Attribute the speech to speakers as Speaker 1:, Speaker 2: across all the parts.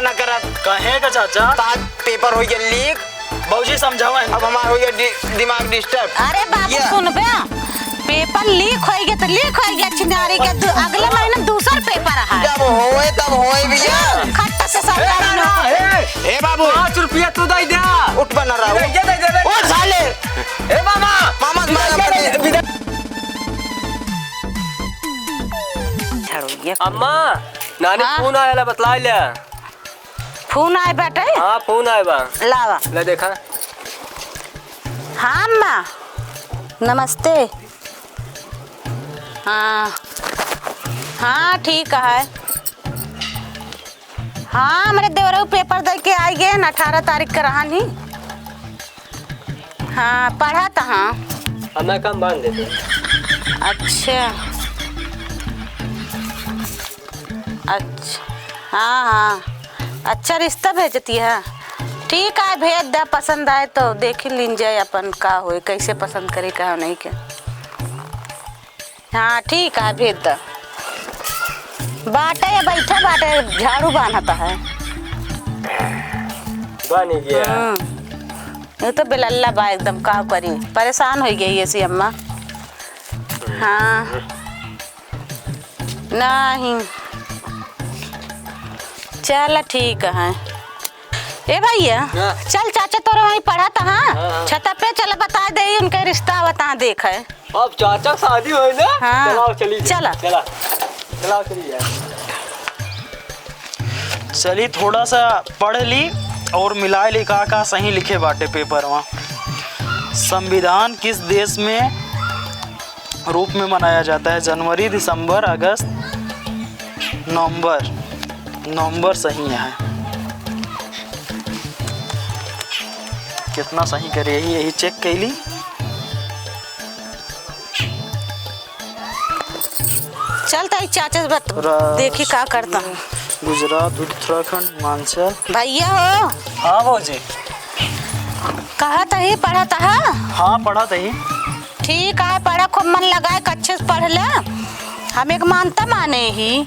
Speaker 1: न करत।
Speaker 2: कहे का चाचा
Speaker 1: ताज पेपर हो गया लीक।
Speaker 2: बाबूजी समझावा
Speaker 1: अब हमारा हो गया दिमाग डिस्टर्ब।
Speaker 3: अरे बाबू सुन बे, पेपर लीक हो गया तो लीक हो गया चिनारी के अगले महीने दूसरा पेपर है।
Speaker 1: जब होए तब होए भैया।
Speaker 3: खट्टा से सरकारी
Speaker 1: ए बाबू
Speaker 4: 5 रुपया तू दे दे।
Speaker 1: उठ बना रहा हूँ। उठ साले।
Speaker 4: ए मामा
Speaker 1: मामा तुम्हारा
Speaker 4: अम्मा नानी
Speaker 3: हाँ?
Speaker 4: फोन आया बतला ले।
Speaker 3: फोन आए बेटे।
Speaker 4: हाँ फोन आया बा।
Speaker 3: लावा
Speaker 4: ले देखा।
Speaker 3: हाँ अम्मा नमस्ते। हाँ हाँ ठीक है। हाँ हमारे देवरा पेपर दे के आई गए ना 18 तारीख का रहा नहीं। हाँ पढ़ा था। हाँ
Speaker 4: अब मैं काम बांध देते।
Speaker 3: अच्छा अच्छा हाँ हाँ अच्छा रिश्ता भेजती है। ठीक है भेज दे, पसंद आए तो देख ही लीन जाए अपन का होए कैसे पसंद करे का नहीं के। हाँ ठीक है भेज दे। बाटे या बैठा बाटे झाड़ू बांधता है।
Speaker 4: बन गया।
Speaker 3: ये तो बेलल्ला बा एकदम का करी, परेशान हो गई ऐसी अम्मा। हाँ नहीं चल ठीक है। ए भैया चल चाचा तोरा वहीं पढ़ा था। हाँ छता पे चल बता दे उनके रिश्ता बता देख है।
Speaker 4: अब चाचा शादी हुई ना।
Speaker 3: हाँ।
Speaker 4: चलाओ चली
Speaker 3: चला
Speaker 4: चलाओ चलिए।
Speaker 2: चली थोड़ा सा पढ़ ली और मिलाए लिखा का सही लिखे बाटे पेपर वहाँ। संविधान किस देश में रूप में मनाया जाता है? जनवरी, दिसंबर, अगस्त, नवंबर। नवंबर सही है। कितना सही करे यही चेक कैली।
Speaker 3: चलता चाचा बत देखी का करता हूँ।
Speaker 2: गुजरात, उत्तराखंड, हिमाचल।
Speaker 3: भैया हो
Speaker 2: हाँ भाजी
Speaker 3: कहा था ही पढ़ा था।
Speaker 2: हाँ पढ़ा था ही।
Speaker 3: ठीक है पढ़ा खूब मन लगाए अच्छे से पढ़ ले। हम एक मानता माने ही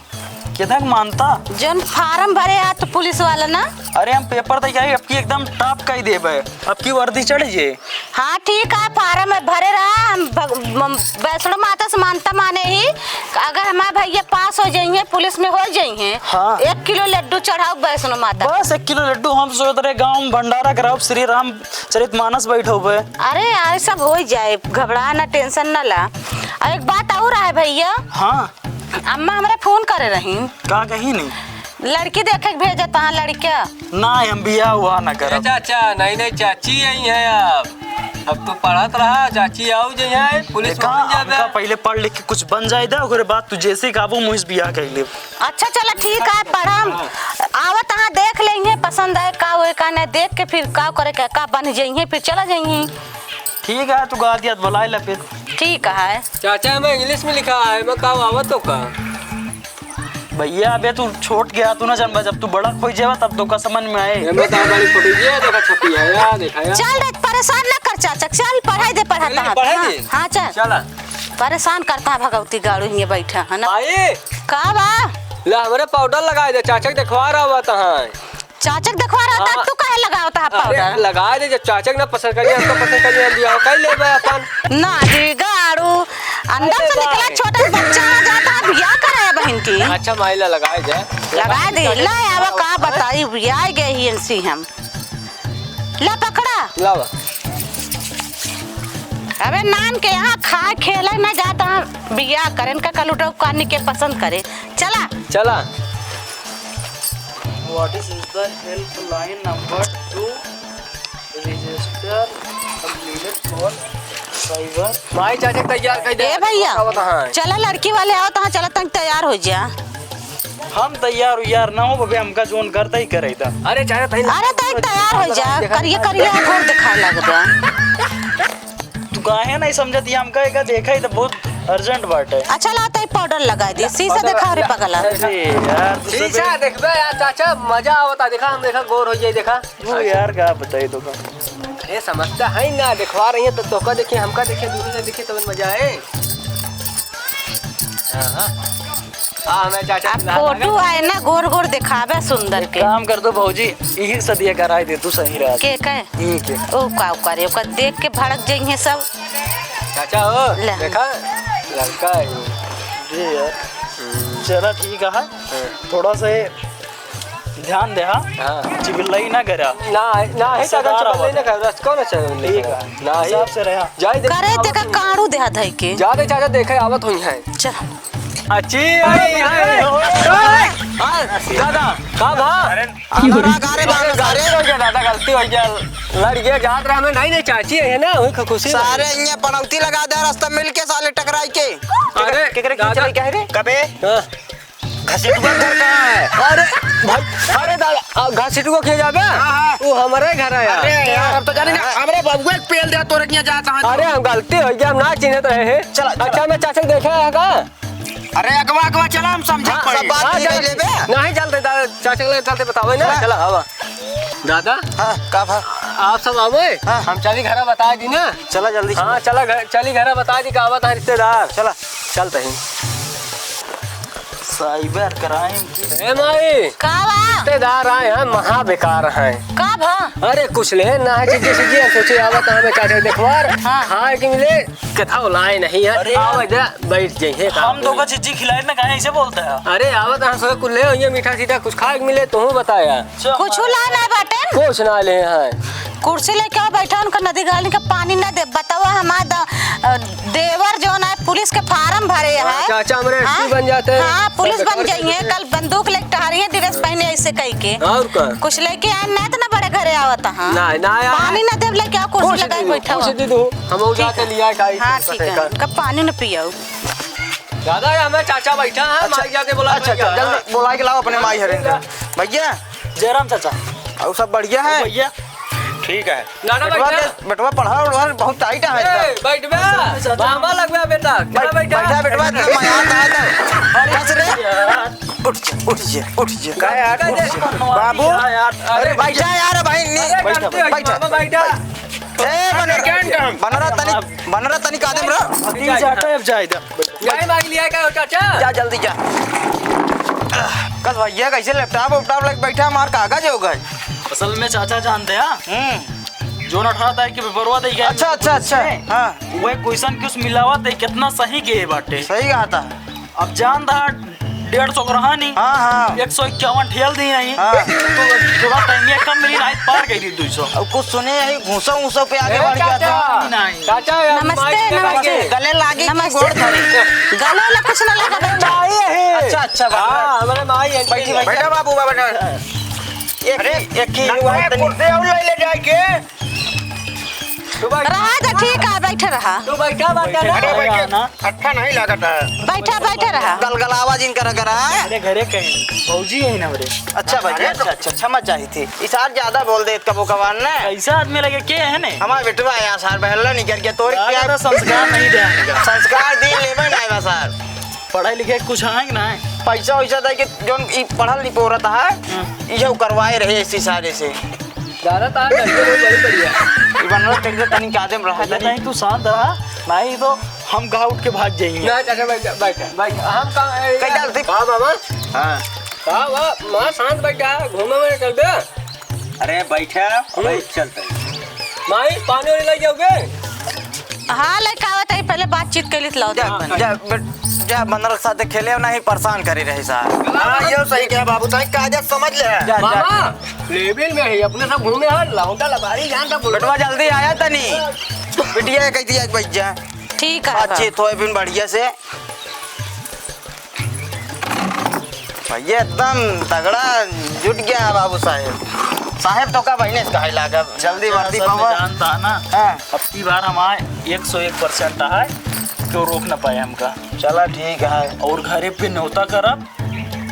Speaker 2: कितना मानता
Speaker 3: जन फार्म भरे आ तो पुलिस वाला ना।
Speaker 2: अरे हम पेपर तैयारी आपकी एकदम टॉप का ही देबे। आपकी वर्दी चढ़ जे।
Speaker 3: हाँ ठीक है फार्म भरे रहा। हम वैष्णो माता से मानता माने ही अगर हमारे भैया पास हो जाइए पुलिस में हो जाइए।
Speaker 2: हाँ।
Speaker 3: 1 किलो लड्डू चढ़ाओ वैष्णो माता।
Speaker 2: बस 1 किलो लड्डू। हम सोच रहे गाँव में भंडारा कराओ, श्री राम चरित मानस बैठो बे।
Speaker 3: अरे यार सब हो जाए, घबरा ना टेंशन ना ला। और एक बात और है भैया।
Speaker 2: हाँ
Speaker 3: अम्मा हमारे फोन करे रही
Speaker 2: का कहीं नहीं
Speaker 3: लड़की देखे भेजा था। लड़किया
Speaker 2: ना हम बिया हुआ ना कर।
Speaker 4: चाचा नहीं चाची आई है। अब तो पढ़त रहा चाची आओ जाए पुलिस में जाबे।
Speaker 2: पहले पढ़ लिख के कुछ बन जाए दा ओकरे बाद तू जैसे काबू मुझ बिया कर ले।
Speaker 3: अच्छा चलो ठीक है पढ़म आवत हाँ देख लेंगे पसंद आए का हुए का नहीं देख के फिर का करे का बन जाइए फिर चला जाइए।
Speaker 2: ठीक है तू गा दिया बुला ले फिर।
Speaker 3: ठीक है
Speaker 4: चाचा मैं इंग्लिश में लिखा है मैं का आवत तो का।
Speaker 2: भैया अबे तू छोट गया तू ना जान जब तू बड़ा खोई जावा तब तो का समझ में आए।
Speaker 4: मैं तो वाली फोटो ये देखा छपी है यार देखा यार।
Speaker 3: चल रे परेशान ना कर चाचा चल पढ़ाई दे पढ़ाता है।
Speaker 4: पढ़ाई दे।
Speaker 3: हाँ चल
Speaker 4: चला
Speaker 3: परेशान करता है भगवती गाड़ू ये बैठा है ना।
Speaker 4: आए
Speaker 3: का बा
Speaker 4: ला हमारे पाउडर लगा दे चाचा दिखवा रहा हुआ था।
Speaker 3: चाचक दिखवा रहा था तू काहे लगावता है पाउडर।
Speaker 4: लगा दे जब चाचक ना पसंद करिए हमको पसंद करिए हम दिया कई ले भाई अपन
Speaker 3: ना दी गाड़ू अंदर से निकला छोटा बच्चा आ जाता है बियाह कराया बहन की।
Speaker 4: अच्छा माइला लगाए जाए
Speaker 3: लगा दे ला आवा का बताई बियाह गए ही इनसी हम ला पकड़ा
Speaker 4: लावा।
Speaker 3: अबे नाम के यहाँ खा खेला ना जाता बियाह करें का कलुटा कानी के पसंद करे चला
Speaker 4: चला।
Speaker 2: What is the helpline number to register completed for cyber?
Speaker 4: माई चाचा तैयार कर दे।
Speaker 3: ए भैया चला लड़की वाले आओ तो चला तक तैयार हो जा।
Speaker 2: हम तैयार हो यार ना हो बबे हमका जोन करता ही करे था।
Speaker 4: अरे चाचा
Speaker 3: अरे तक तैयार हो जा करिए करिए और दिखा लग रहा।
Speaker 2: तू काहे नहीं समझती हमका एक देखा ही तो बहुत अर्जेंट बात है।
Speaker 3: अच्छा ला तई पाउडर लगा दे शीशा दिखा रे पगला।
Speaker 2: अरे यार तू
Speaker 4: शीशा देखबे यार चाचा मजा आवता देखा हम देखा गोर हो जाए देखा।
Speaker 2: तू यार का बताई तो का
Speaker 4: ये समझता है ना दिखवा रही है तो तोका देखिए हमका देखिए दूसरे से देखिए तब मजा आए। हां मैं चाचा
Speaker 3: अब
Speaker 4: दुल्हा
Speaker 3: फोटो आए ना गोर गोर दिखावे सुंदर के
Speaker 2: काम कर दो भौजी यही सदिया कराए दे तू सही रहा
Speaker 3: के
Speaker 2: यही के
Speaker 3: ओ का करे ओका देख के भड़क जाइए सब।
Speaker 4: चाचा हो
Speaker 3: ले।
Speaker 4: देखा लड़का है ये।
Speaker 2: जी यार चला ठीक है थोड़ा सा ध्यान दे
Speaker 4: हाँ।
Speaker 2: चिबिल्लाई ना करा
Speaker 4: ना ना है चाचा
Speaker 2: सदारा
Speaker 4: चल लेने का रस कौन है
Speaker 2: ठीक है
Speaker 4: ना
Speaker 2: हिसाब से रहा
Speaker 4: जाए दे
Speaker 3: करे ते का काड़ू देहा धई के
Speaker 4: जा दे चाचा देखे आवत हुई है
Speaker 3: चल
Speaker 4: अच्छी दादा का भा गारे हो गया दादा गलती हो गया लड़ गया जात रहा मैं नहीं चाची है ना वही खुशी
Speaker 1: सारे यहाँ पनौती लगा दे रास्ता मिल के साले टकराई के
Speaker 4: अरे
Speaker 1: केकरे की
Speaker 4: दादा
Speaker 1: चली कह रे कबे
Speaker 4: हाँ।
Speaker 1: घसीटुआ घर कहाँ है?
Speaker 4: अरे भाई अरे दादा घसीटू को खे जाबे
Speaker 1: हाँ।
Speaker 4: वो हमारे घर है
Speaker 1: अरे
Speaker 4: यार
Speaker 1: यार अब तो जाने ना हमरे बबुआ के पेल दे तोरे किया जात हां
Speaker 4: अरे हम गलती हो गया हम ना चिन्हत रहे हैं
Speaker 1: चला, चला।
Speaker 4: अच्छा मैं चाचा को देखा है का
Speaker 1: अरे अगवा अगवा चला हम समझ पड़ी बात
Speaker 4: हाँ,
Speaker 1: नहीं
Speaker 4: चल-
Speaker 1: ले बे
Speaker 4: नहीं चलते दादा चाचा को चलते बताओ ना
Speaker 1: चला।
Speaker 4: चला आवा दादा
Speaker 1: हां का भा
Speaker 4: आप सब आवे
Speaker 1: हाँ।
Speaker 4: हम चली घर बता दी ना
Speaker 1: चला जल्दी
Speaker 4: हाँ चला चली घर बता दी का आवत है रिश्तेदार
Speaker 1: चला
Speaker 4: चलते हैं
Speaker 2: साइबर क्राइम
Speaker 4: ए माई
Speaker 3: का बा
Speaker 4: रिश्तेदार आए हैं महा बेकार हैं
Speaker 3: का भा
Speaker 4: अरे कुछ ले ना है चीजें सीजिए सोचे आवत हमें चाचा देखवार
Speaker 3: हाँ।
Speaker 4: खाए के मिले कथा लाए नहीं है
Speaker 2: अरे
Speaker 4: आवे जा बैठ जाइए
Speaker 2: हम दो का चिज्जी खिलाए ना कहीं ऐसे बोलता है
Speaker 4: अरे आवत हम सब कुछ ले ये मीठा सीधा कुछ खाए के मिले तू बताया
Speaker 3: कुछ ला ना बाटे
Speaker 4: कुछ ना ले हैं
Speaker 3: कुर्सी लेके आओ बैठा उनका नदी गाली का पानी ना दे बताओ हमारा देवर जो ना पुलिस के फार्म भरे है
Speaker 4: चाचा हमारे
Speaker 3: हाँ?
Speaker 4: एसपी बन जाते हैं
Speaker 3: हाँ पुलिस बन जाइए कल बंदूक लेके टहरिए ड्रेस पहने ऐसे कही के
Speaker 4: और का
Speaker 3: कुछ लेके आए ना तो ना बड़े घरे आवत हाँ
Speaker 4: ना ना यार
Speaker 3: पानी ना दे लेके आओ कुर्सी लगाए बैठा
Speaker 4: कुछ
Speaker 3: हुआ।
Speaker 4: दे दो हम वो जाके लिया खाई
Speaker 3: हाँ ठीक है उनका पानी ना पियाओ
Speaker 4: दादा हमें चाचा बैठा है माई जाके बोला
Speaker 1: अच्छा अच्छा जल्दी बुला के लाओ अपने माई हरेंद्र भैया
Speaker 2: जयराम चाचा
Speaker 1: और सब बढ़िया है
Speaker 2: भैया
Speaker 1: ठीक है
Speaker 4: नाना
Speaker 1: बेटवा
Speaker 4: बैठा
Speaker 1: बेटवा पढ़ा और बहुत टाइट है
Speaker 4: ए, बैठ बे मामा लगवा बेटा क्या बैठा
Speaker 1: बैठा बेटवा इतना मजाक आता है बस रे उठ जा उठ जा का यार बाबू अरे बैठा यार भाई नहीं बैठा
Speaker 4: बैठा
Speaker 1: ए बनरा तनी कादम रे
Speaker 2: तीन चाटा अब जाए
Speaker 4: यही मांग लिया क्या चाचा
Speaker 1: जा जल्दी जा कल भैया कैसे लैपटॉप वैपटॉप लेके बैठा मार कागज हो गए
Speaker 2: असल में चाचा जानते हैं जो न था कि पेपरवा दे गया
Speaker 1: अच्छा अच्छा अच्छा हाँ
Speaker 2: वो क्वेश्चन क्यों मिलावा थे कितना सही के बाटे
Speaker 1: सही कहा था
Speaker 2: अब जान था 150 को रहा नहीं
Speaker 1: हाँ हाँ
Speaker 2: 151 ठेल दी नहीं
Speaker 1: हाँ।
Speaker 2: तो थोड़ा टाइम ये कम मिली नहीं पार गई थी 200
Speaker 1: अब कुछ सुने यही घूसा घूसा पे आगे बढ़ गया था
Speaker 2: नहीं
Speaker 4: चाचा
Speaker 3: नमस्ते नमस्ते
Speaker 1: गले लागे कि
Speaker 3: नमस्ते
Speaker 1: गोड़ धरे
Speaker 3: गले में कुछ ना लगा बेटा
Speaker 1: अच्छा अच्छा
Speaker 4: हाँ हमारे माई है
Speaker 1: बैठी बैठा बाबू बाबा एक ही हुआ है कुर्सी और ले जाके
Speaker 3: रहा था ठीक है बैठे रहा
Speaker 4: तू बैठा
Speaker 1: अरे बैठे
Speaker 2: ना
Speaker 1: अच्छा नहीं लगता है
Speaker 3: बैठा बैठे रहा
Speaker 1: गलगलावा जिन करा करा है
Speaker 2: मेरे घरे कहीं फौजी है ना मेरे
Speaker 1: अच्छा भाई अच्छा अच्छा क्षमा चाहिए थी इसार ज्यादा बोल दे कबो कबार ने
Speaker 2: ऐसा आदमी लगे के है ने
Speaker 1: हमारा बेटवा आया सार बहला नहीं कर गया तोर क्या
Speaker 2: ज्यादा संस्कार नहीं देंगे
Speaker 1: संस्कार दी लेबे ना आया सार
Speaker 2: पढ़ाई लिखे कुछ है कि नहीं
Speaker 1: पैसा वैसा दे के जोन ई पढ़ल नहीं पोरत है ये करवाए रहे इसी सारे से
Speaker 4: दादा तार लड़के बहुत बड़ी बढ़िया
Speaker 1: ई बनल टेंशन तनी कादम रहा
Speaker 2: अगर नहीं तू शांत रहा नहीं तो हम गाँव उठ के भाग जाएंगे
Speaker 4: ना चाचा बैठा बैठा बैठा हम कहाँ
Speaker 1: कहीं डालते
Speaker 4: हाँ मामा
Speaker 1: हां
Speaker 4: हाँ माँ शांत बैठा घूमे में चल बे
Speaker 1: अरे बैठा बैठ चलते
Speaker 4: माई पानी वाली लग जाओगे
Speaker 3: हाँ लेके आवत है पहले बातचीत कर ली लाओ
Speaker 1: जा बनल साथे खेले नहीं परेशान करी रही साहब हां ये सही कहा बाबू ताई काजत समझ ले जा
Speaker 4: मामा लेवल में है अपने सब घूमे हैं लौंडा लबारी जान का
Speaker 1: बेटवा जल्दी आया तनी बिटिया कहती आज बैठ जा
Speaker 3: ठीक है
Speaker 1: बातचीत होए फिर बढ़िया से भैया एकदम तगड़ा जुट गया बाबू साहेब तो का बहने कहे लागा जल्दी वर्दी
Speaker 2: सब
Speaker 1: पावा
Speaker 2: जानता है ना
Speaker 1: हाँ
Speaker 2: अब की बार हमारे 101% है क्यों रोक ना पाए हमका
Speaker 1: चला ठीक है
Speaker 2: और घरे पे न्योता करब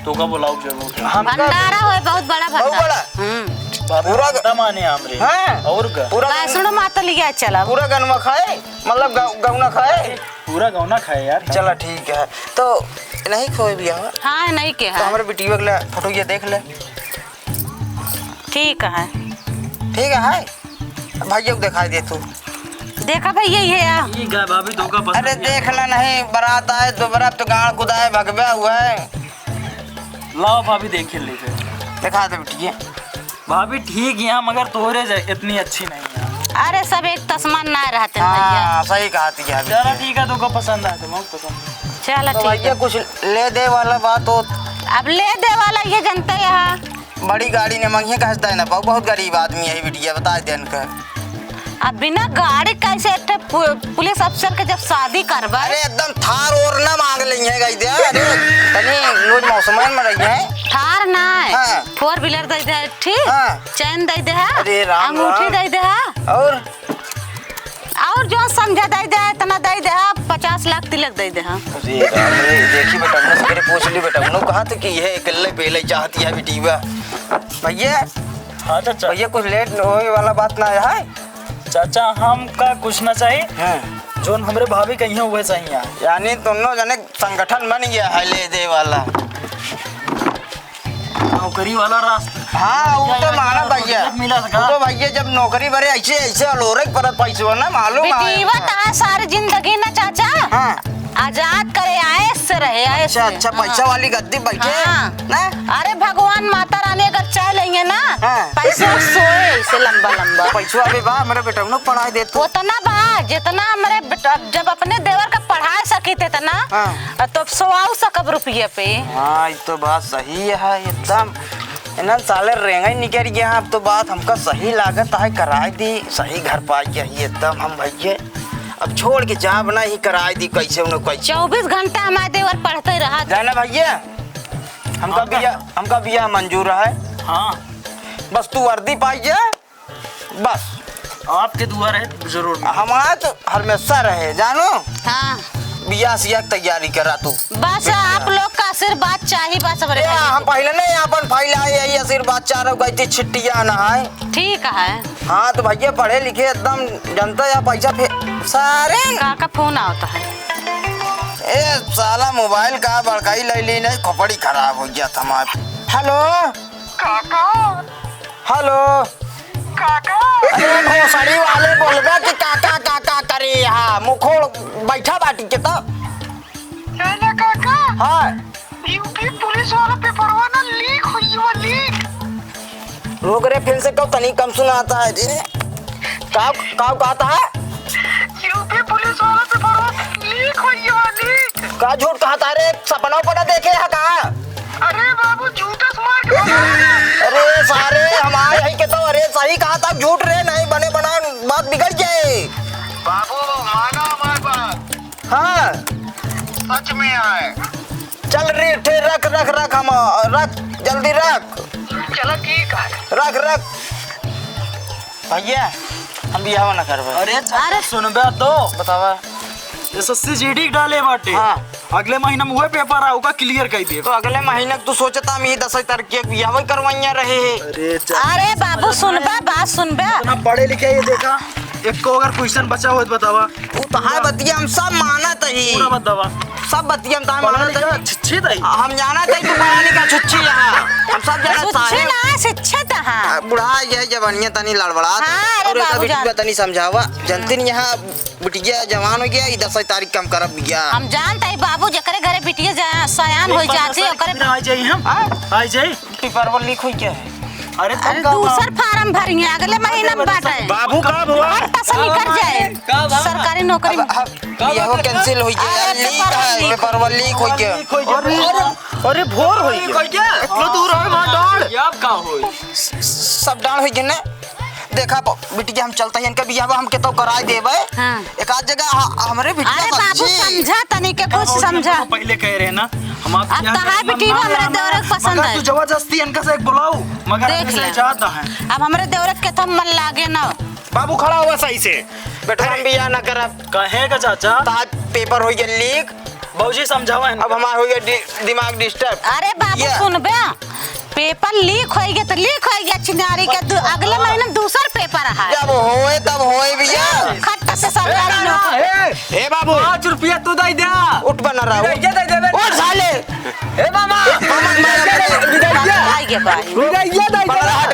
Speaker 2: तो का बुलाओ जरूर
Speaker 1: हमका
Speaker 3: भंडारा है बहुत बड़ा
Speaker 1: बहुत
Speaker 3: भंडारा
Speaker 1: बड़ा
Speaker 2: पूरा
Speaker 1: पूरा
Speaker 2: माने हमरे
Speaker 1: हाँ।
Speaker 2: और का
Speaker 1: पूरा
Speaker 3: वैष्णो माता लिया चला
Speaker 1: पूरा गनमा खाए मतलब गौना खाए
Speaker 2: पूरा गौना खाए यार
Speaker 1: चला ठीक है तो नहीं खोए भी है
Speaker 3: हाँ नहीं के
Speaker 1: तो
Speaker 3: है
Speaker 1: हमारे बिटिया के लिए फोटो ये देख ले
Speaker 3: ठीक है
Speaker 1: ठीक है भाइयों को दिखाई दे तू
Speaker 3: देखा भाई यही है यार
Speaker 2: ठीक है भाभी तो का पसंद
Speaker 1: अरे देख ला नहीं बारात आए तो बारात तो गाड़ कुदाए भगवा हुआ है
Speaker 2: लाओ भाभी देख लीजिए।
Speaker 1: दिखा दे बिटिया।
Speaker 2: भाभी ठीक है मगर तोहरे इतनी अच्छी नहीं है।
Speaker 3: अरे सब एक तस्मान ना रहते हैं भैया।
Speaker 1: हाँ सही कहा थी यार।
Speaker 2: चलो ठीक है, तुमको पसंद आया तो मुझे पसंद।
Speaker 3: चलो
Speaker 1: तो
Speaker 3: ठीक
Speaker 1: भैया
Speaker 3: है।
Speaker 1: कुछ ले दे वाला बात हो।
Speaker 3: अब ले दे वाला ये जनता यहाँ।
Speaker 1: बड़ी गाड़ी ने मंगिए कहता है ना, बहुत गरीब आदमी है बिटिया, बता दे इनका।
Speaker 3: अब बिना गाड़ी कैसे एक ठे पुलिस अफसर के जब शादी करवा।
Speaker 1: अरे एकदम थार और ना मांग ली है गई दे। अरे तनी रोज मौसम में रही है।
Speaker 3: थार ना है।
Speaker 1: हाँ।
Speaker 3: 4 व्हीलर दे दे ठीक।
Speaker 1: हाँ।
Speaker 3: चैन दे दे है।
Speaker 1: अरे राम
Speaker 3: अंगूठी
Speaker 1: राम।
Speaker 3: दे दे है। और जो समझा दे दे तना दे दे है। 50 लाख तिलक दे दे है।
Speaker 1: अरे राम रे, देखी बेटा उन्होंने मेरे पूछ ली बेटा उन्होंने कहा था कि ये अकेले पहले चाहती है बिटिया। भैया
Speaker 2: हाँ चाचा।
Speaker 1: भैया कुछ लेट होने वाला बात ना है।
Speaker 2: चाचा हम का कुछ ना चाहिए,
Speaker 1: हाँ।
Speaker 2: जो हमारे भाभी कही है वह चाहिए।
Speaker 1: यानी दोनों जने संगठन बन गया है ले दे वाला।
Speaker 2: नौकरी वाला रास्ता।
Speaker 1: हाँ वो तो माना भैया।
Speaker 2: मिला
Speaker 1: वो तो भैया जब नौकरी भरे ऐसे ऐसे अलोरे पर पैसे ना मालूम है।
Speaker 3: बेटीवा ता सारी जिंदगी ना चाचा।
Speaker 1: हाँ।
Speaker 3: आजाद करे आए से रहे आए से।
Speaker 1: अच्छा पैसा वाली गद्दी बैठे
Speaker 3: हाँ।
Speaker 1: ना।
Speaker 3: अरे भगवान माता रानी अगर चाह लेंगे ना
Speaker 1: हाँ।
Speaker 3: पैसा सोए ऐसे लंबा लंबा।
Speaker 1: पैसा अभी बा मेरे बेटा उन्होंने पढ़ाई देते।
Speaker 3: उतना बा जितना हमारे बेटा जब अपने देवर का पढ़ा सके थे तना।
Speaker 1: हाँ।
Speaker 3: तो 100 रुपये पे।
Speaker 1: हाँ ये तो बात सही है एकदम। इन्हें साले रेंगा ही निकल गया। अब तो बात हमका सही लागत है, कराई दी सही घर पाई गई एकदम। हम भैया अब छोड़ के जा बना ही कराई दी कैसे उन्हें कैसे।
Speaker 3: 24 घंटा हमारे देवर पढ़ते रहा।
Speaker 1: जाना भैया हमका बिया मंजूर है।
Speaker 2: हाँ
Speaker 1: बस तू वर्दी पाई जा बस।
Speaker 2: आपके दुआ रहे जरूर।
Speaker 1: हमारा तो हमेशा रहे जानो।
Speaker 3: हाँ
Speaker 1: बिया सिया की तैयारी करा तू।
Speaker 3: बस आप लोग का आशीर्वाद चाहिए बस हमारे।
Speaker 1: हम पहले नहीं अपन फाइल आए यही आशीर्वाद चाह रहा गई थी छिट्टिया ना है।
Speaker 3: ठीक है।
Speaker 1: हाँ तो भैया पढ़े लिखे एकदम जनता या पैसा सारे
Speaker 3: का फोन आता है।
Speaker 1: ए साला मोबाइल का बड़काई ले ली नहीं खोपड़ी खराब हो गया था हमारा। हेलो
Speaker 5: काका
Speaker 1: हेलो
Speaker 5: काका
Speaker 1: अरे घोसड़ी वाले बोलबा कि काका काका करे यहाँ मुखोड़ बैठा बाटी के तो।
Speaker 5: है ना काका
Speaker 1: हाँ
Speaker 5: यूपी पुलिस वाला पेपरवा ना लीक हुई वो लीक।
Speaker 1: रोक रे फिर से कब तनी कम सुनाता है रे। काव काव कहता है
Speaker 5: यूपी पुलिस वाला पेपरवा लीक हुई वो लीक।
Speaker 1: का झूठ कहता रे सपना पड़ा देखे है कहा।
Speaker 5: अरे बाबू झूठा मार के भगा दिया।
Speaker 1: अरे सारे हमारे यही के तो अरे सही कहा था झूठ रे नहीं बने बना बात बिगड़ जाए।
Speaker 5: बाबू माना हमारी बात
Speaker 1: हाँ
Speaker 5: सच में आए।
Speaker 1: चल रे ठे रख रख रख हम रख जल्दी रख
Speaker 5: चलो ठीक है।
Speaker 1: रख रख भैया हम बियाह ना करबे।
Speaker 2: अरे सुनबे तो बतावा एसएससी जीडी डाले बाटे।
Speaker 1: हाँ।
Speaker 2: अगले महीना में हुए पेपर आऊगा क्लियर कर दिए।
Speaker 1: तो अगले महीने तू सोचता हम 10 तारीख के बियाह करवाइया रहे है।
Speaker 3: अरे बाबू सुनबा बात सुनबा।
Speaker 2: इतना पढ़े लिखे ये देखा एक को अगर क्वेश्चन बचा हो तो बतावा।
Speaker 1: वो तो है बतिया हम सब मानत ही
Speaker 2: पूरा बतावा।
Speaker 1: सब बतिया हम ताय मानत है।
Speaker 2: अच्छी थी।
Speaker 1: हम जाना था तू पढ़ाने का छुच्छी यहाँ हम सब जाना
Speaker 3: सुच्छे
Speaker 1: सारे
Speaker 3: ना शिक्षित हाँ।
Speaker 1: बुढ़ा ये जवानिया तनी लड़बड़ा
Speaker 3: हाँ, अरे
Speaker 1: और एक
Speaker 3: बाबू
Speaker 1: बिटिया
Speaker 3: जान।
Speaker 1: तनी समझावा जनती नहीं यहाँ बिटिया जवान हो गया 10 तारीख कम करब गया।
Speaker 3: हम जानते हैं बाबू जकरे घरे बिटिया जाए सयान हो जाती ओकरे।
Speaker 2: आ जाइए हम आ जाइए।
Speaker 1: पेपर पर लीक हुई क्या है।
Speaker 2: अरे
Speaker 3: अरे दूसर फार्म भरेंगे अगले महीना में बाटे।
Speaker 2: बाबू कब हुआ।
Speaker 3: और पैसा निकल जाए सरकारी नौकरी में।
Speaker 1: बियाह कैंसिल हो गया
Speaker 3: अरे
Speaker 1: लीक है पेपर पर लीक हो गया।
Speaker 2: अरे भोर हो गया इतना दूर है वहां डाल अब का होई।
Speaker 1: सब डाल हुई गिने देखा बिटिया हम चलता है इनका बियाह हम के तो कराए देबे।
Speaker 3: हाँ।
Speaker 1: एक आध जगह हमरे
Speaker 3: अरे
Speaker 1: बिटिया
Speaker 3: बाबू समझा तनी के कुछ समझा।
Speaker 2: पहले कह रहे ना हम आप
Speaker 3: अब तो है बेटी वो हमारे देवर के पसंद है।
Speaker 2: तू जबरदस्ती इनका से बुलाओ मगर
Speaker 3: देख ले।
Speaker 2: चाहता है।
Speaker 3: अब हमारे देवर के तो मन लागे ना।
Speaker 1: बाबू खड़ा हुआ सही से बेटा हम बियाह ना करब
Speaker 2: कहेगा चाचा
Speaker 1: आज पेपर हो गया लीक।
Speaker 2: बाबूजी समझावा
Speaker 1: अब हमारा हो गया दिमाग डिस्टर्ब।
Speaker 3: अरे बाबू
Speaker 1: ये।
Speaker 3: सुनबे पेपर लीक हो गया तो लीक हो गया चिनारी के अगले महीने दूसर पेपर है।
Speaker 1: जब होए तब होए भैया।
Speaker 3: खट्टा से सरकारी नौकरी।
Speaker 1: ए बाबू
Speaker 4: 5 रुपया तू दे दे।
Speaker 1: उठ बना रहा
Speaker 4: दे दे
Speaker 1: उठ साले
Speaker 4: ए मामा
Speaker 3: आइए भाई।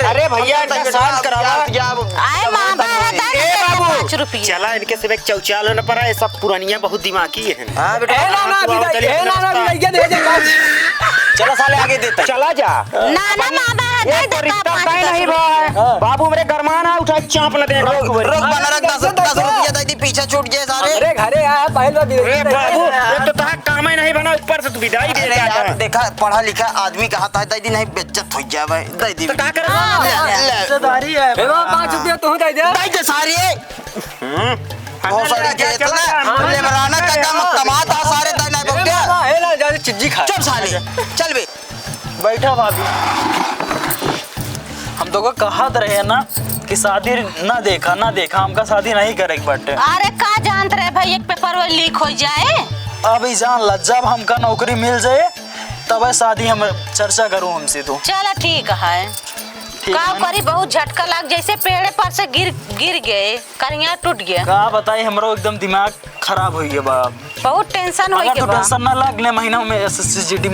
Speaker 1: अरे भैया इनका शांत कराओ।
Speaker 3: आए माँ बाबू 5 रुपये।
Speaker 6: चला इनके सिर्फ एक चौचाल न पड़ा है सब पुरानिया बहुत दिमागी है।
Speaker 1: हाँ बेटा
Speaker 4: ए ना ना दे दे।
Speaker 1: चलो साले आगे देते चला जा
Speaker 3: नाना मामा है
Speaker 1: ये
Speaker 3: दे
Speaker 1: तो
Speaker 3: दे
Speaker 1: रिश्ता
Speaker 3: का
Speaker 1: कहीं नहीं भाई
Speaker 4: हाँ।
Speaker 1: बाबू मेरे गरमान है उठा चाप न दे रोक बना रख 10 रुपया दे दी पीछे छूट गए सारे
Speaker 4: अरे घरे आया पहले
Speaker 1: अरे बाबू ये तो तहां काम ही नहीं बना ऊपर से तू विदाई दे रहा है देखा पढ़ा लिखा आदमी कहता है दीदी नहीं बेइज्जत हो जावे दे दी तो का कर
Speaker 2: रिश्तेदारी है
Speaker 4: ए बाबा 5 रुपया तू दे दे
Speaker 1: दे सारी बहुत सारी के इतना लेबराना का काम कमाता सारे दे नहीं
Speaker 4: ए
Speaker 1: बकते
Speaker 4: बाबा हे ना जा चिज्जी खा
Speaker 1: चल साले चल बे
Speaker 2: बैठा भाभी हम तो को कहत रहे ना कि शादी ना देखा हमका शादी नहीं करे बटे
Speaker 3: अरे का जानत रहे भाई एक पेपर वो लीक हो जाए
Speaker 2: अभी जान ला जब हमका नौकरी मिल जाए तब शादी हम चर्चा करूँ हमसे तो
Speaker 3: चलो ठीक है
Speaker 2: ठीक
Speaker 3: का
Speaker 2: है ना?
Speaker 3: करी बहुत झटका लग जैसे पेड़ पर से गिर गए करिया टूट गया
Speaker 2: का बताई हमरो एकदम दिमाग खराब हो गया बाप
Speaker 3: बहुत टेंशन हो
Speaker 2: अगर
Speaker 3: गया
Speaker 2: तो टेंशन ना लगले महीना में एसएससीजीडी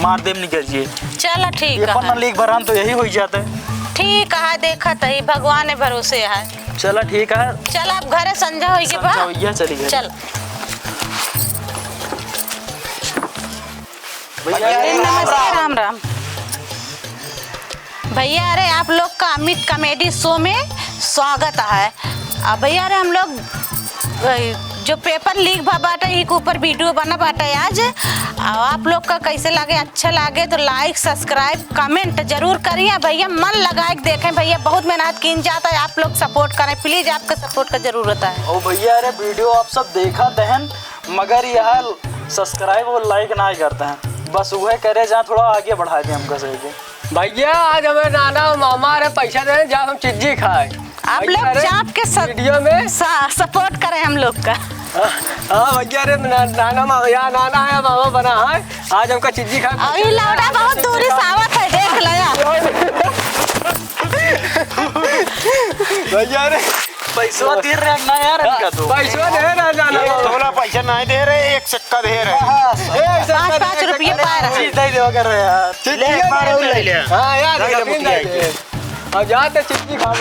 Speaker 2: मार देम नहीं करिए
Speaker 3: चलो ठीक
Speaker 2: ये पन्ना
Speaker 3: है
Speaker 2: लीक भरान तो यही हो जाता है
Speaker 3: ठीक है देखा ही भगवान ने भरोसे है
Speaker 2: चला ठीक है
Speaker 3: चल आप घरे संजा होई के बा
Speaker 2: समझौइया चली गई
Speaker 3: चल
Speaker 2: भैया
Speaker 3: नमस्ते राम राम भैया अरे आप लोग का अमित कॉमेडी शो में स्वागत है अब भैया अरे हम लोग जो पेपर लीक भा बाटा एक ऊपर वीडियो बना बाटा आज आप लोग का कैसे लगे अच्छा लगे तो लाइक सब्सक्राइब कमेंट जरूर करिए भैया मन लगाए देखें भैया बहुत मेहनत की जाता है आप लोग सपोर्ट करें प्लीज आपका सपोर्ट का जरूरत है
Speaker 2: ओ भैया अरे वीडियो आप सब देखा दहन मगर यह सब्सक्राइब और लाइक ना ही करते हैं बस वह करे जहाँ थोड़ा आगे बढ़ा दे हमका सही के
Speaker 4: भैया आज हमें नाना मामा रे पैसा दे जब हम चिज्जी खाए
Speaker 3: आप लोग चाप के
Speaker 4: वीडियो में
Speaker 3: सपोर्ट करें हम लोग का
Speaker 4: हाँ भैया रे नाना मामा या नाना है मामा बना है आज हमका चिज्जी खा
Speaker 3: अभी लौटा बहुत दूरी से आवत है देख लिया
Speaker 4: भैया रे
Speaker 2: पैसा दे रहे ना यार इनका तो
Speaker 4: पैसा दे ना नाना
Speaker 1: थोड़ा पैसा नहीं दे रहे एक सिक्का दे रहे
Speaker 3: 5-5 रुपये पा रहे
Speaker 2: चीज दे दो कर रहे यार
Speaker 1: ले मारो ले ले
Speaker 4: हाँ यार अब जाते चिज्जी खा